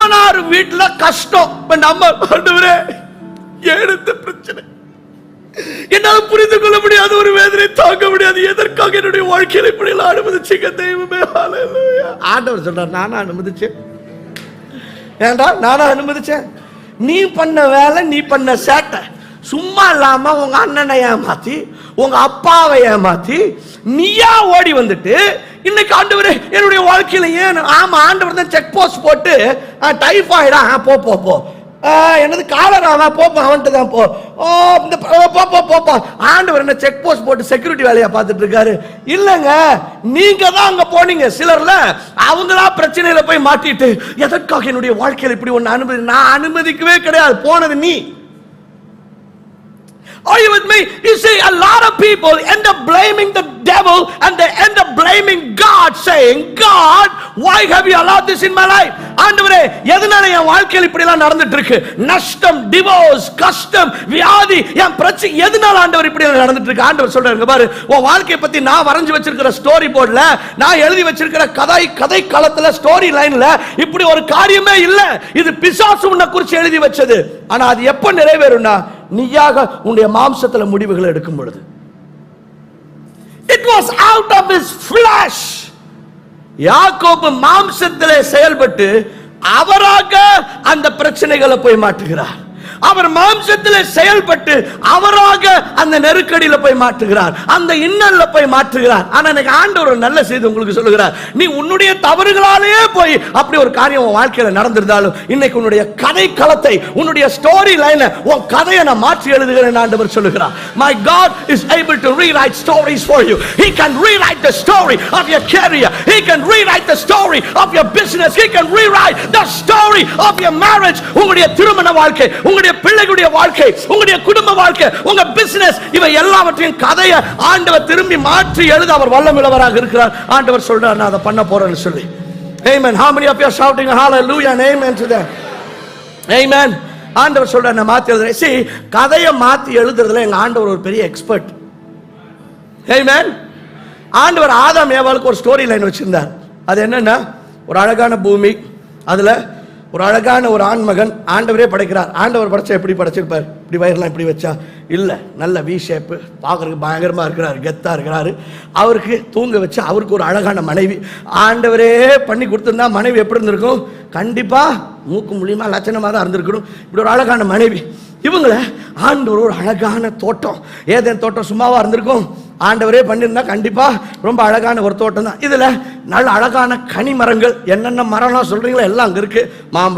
மாமனார் வீட்டுல கஷ்டம். நம்ம ஆண்டவரே எடுத்த பிரச்சனை என்னால் புரிந்து கொள்ள முடியாத ஒரு வேதனை தாங்க முடியாது. எதற்காக என்னுடைய வாழ்க்கையில இப்படி எல்லாம் அனுமதிச்சீங்க தெய்வமே? ஹல்லேலூயா. ஆண்டவர் சொல்றார், நானா அனுமதிச்சேன். ஏண்டா நானா அனுமதிச்சேன்? நீ பண்ண வேலை, நீ பண்ண சேட்டை, சும்மா இல்லாம உங்க அண்ணனை ஏமாத்தி, உங்க அப்பாவை ஏமாத்தி, நீயா ஓடி வந்துட்டு இன்னைக்கு ஆண்டவரே என்னுடைய வாழ்க்கையில ஏன்? ஆமா, ஆண்டவர் தான் செக் போஸ்ட் போட்டு டைஃபாய்டா, போ போ போ, என்னது காலராவா, போப்பா அவன்ட்டு தான் போ, போப்பா. ஆண்டவர் என்ன செக் போஸ்ட் போட்டு செக்யூரிட்டி வேலையா பார்த்துட்டு இருக்காரு? இல்லங்க, நீங்க தான் அங்க போனீங்க. சிலர்ல அவங்களா பிரச்சனையில போய் மாட்டிட்டு, எதற்காக என்னுடைய வாழ்க்கையில இப்படி ஒண்ணு அனுமதி? நான் அனுமதிக்கவே கிடையாது, போனது நீ. Are you with me? You see, a lot of people end up blaming the devil and they end up blaming God, saying, God, why have you allowed this in my life? ஆண்டவரே, எதனால என் வாழ்க்கையில் இப்படி எல்லாம் நடந்துட்டு இருக்கு? நஷ்டம், divorce, கஷ்டம், வியாதி, என் பிரச்சனை எதனால ஆண்டவர் இப்படி நடந்துட்டு இருக்கு? ஆண்டவர் சொல்றாருங்க பாரு, உன் வாழ்க்கையை பத்தி நான் வரைஞ்சு வச்சிருக்கிற ஸ்டோரி போர்ட்ல, நான் எழுதி வச்சிருக்கிற கதை களத்துல, ஸ்டோரி லைன்ல இப்படி ஒரு காரியமே இல்ல. இது பிசாசு உன்னை குறித்து எழுதி வச்சது. ஆனா அது எப்ப நிறைவேறும்னா, நீயாக உன்னுடைய மாம்சத்துல முடிவுகளை எடுக்கும் பொழுது. It was out of his flesh. யாக்கோபு மாம்சத்திலே செயல்பட்டு அவராக அந்த பிரச்சனைகளை போய் மாட்டுகிறார். அவர் மாம்சத்திலே செயல்பட்டு அவராக அந்த நெருக்கடியில போய் மாட்டுகிறார், அந்த இன்னல்ல போய் மாற்றுகிறார். ஆனா எனக்கு ஆண்டவர் ஒரு நல்ல செய்தி உங்களுக்கு சொல்லுகிறார். நீ உன்னுடைய தவறுகளாலேயே போய் அப்படி ஒரு காரியம் உன் வாழ்க்கையில நடந்திருந்தாலும், இன்னைக்கு உன்னுடைய கதை களத்தை, உன்னுடைய ஸ்டோரி லைனை, உன் கதையை நான் மாற்றி எழுதுகிறேன் ஆண்டவர் சொல்லுகிறார். My God is able to rewrite stories for you. He can rewrite the story of your career. He can rewrite the story of your business. He can rewrite the story of your marriage. உங்களுடைய திருமண வாழ்க்கை, உங்களுடைய பிள்ளைகளுடைய வாழ்க்கை, உங்களுடைய குடும்ப வாழ்க்கை, உங்க பிசினஸ், இவை எல்லாவற்றையும் கதையை ஆண்டவர் திரும்பி மாற்றி எழுத அவர் வல்லமையுள்ளவராக இருக்கிறார். ஆண்டவர் சொல்றார், நான் அதை பண்ண போறேன்னு சொல்லி. Amen. How many of you are shouting hallelujah and amen to that? Amen. ஆண்டவர் சொல்றார், நான் மாத்தி எழுதுறேன். See, கதையை மாத்தி எழுதுறதுல எங்க ஆண்டவர் ஒரு பெரிய எக்ஸ்பர்ட். Amen. ஆண்டவர் ஆதாம் ஏவாளுக்கு ஒரு ஸ்டோரி லைன் வச்சிருந்தார். அது என்னன்னா, ஒரு அழகான பூமி, அதுல ஒரு அழகான ஒரு ஆண்மகன் ஆண்டவரே படைக்கிறார். ஆண்டவர் படைச்சா எப்படி படைச்சிருப்பார்? இப்படி வயிறுலாம் இப்படி வச்சா இல்லை, நல்ல வி ஷேப்பு, பார்க்கறதுக்கு பயங்கரமாக இருக்கிறாரு, கெத்தாக இருக்கிறாரு. அவருக்கு தூங்க வச்சு அவருக்கு ஒரு அழகான மனைவி ஆண்டவரே பண்ணி கொடுத்துருந்தா மனைவி எப்படி இருந்திருக்கும்? கண்டிப்பாக மூக்கு மூலியமா லட்சணமாக தான் இருந்திருக்கணும். இப்படி ஒரு அழகான மனைவி. இவங்களை ஆண்டவர் ஒரு அழகான தோட்டம், ஏதேன் தோட்டம் சும்மாவா இருந்திருக்கும்? ஆண்டவரே பண்ணியிருந்தா கண்டிப்பா ரொம்ப அழகான ஒரு தோட்டம் தான். இதுல நல்ல அழகான கனி மரங்கள், என்னென்ன மரம்லாம் சொல்றீங்களோ எல்லாம் அங்க இருக்கு. மாம்பழம்,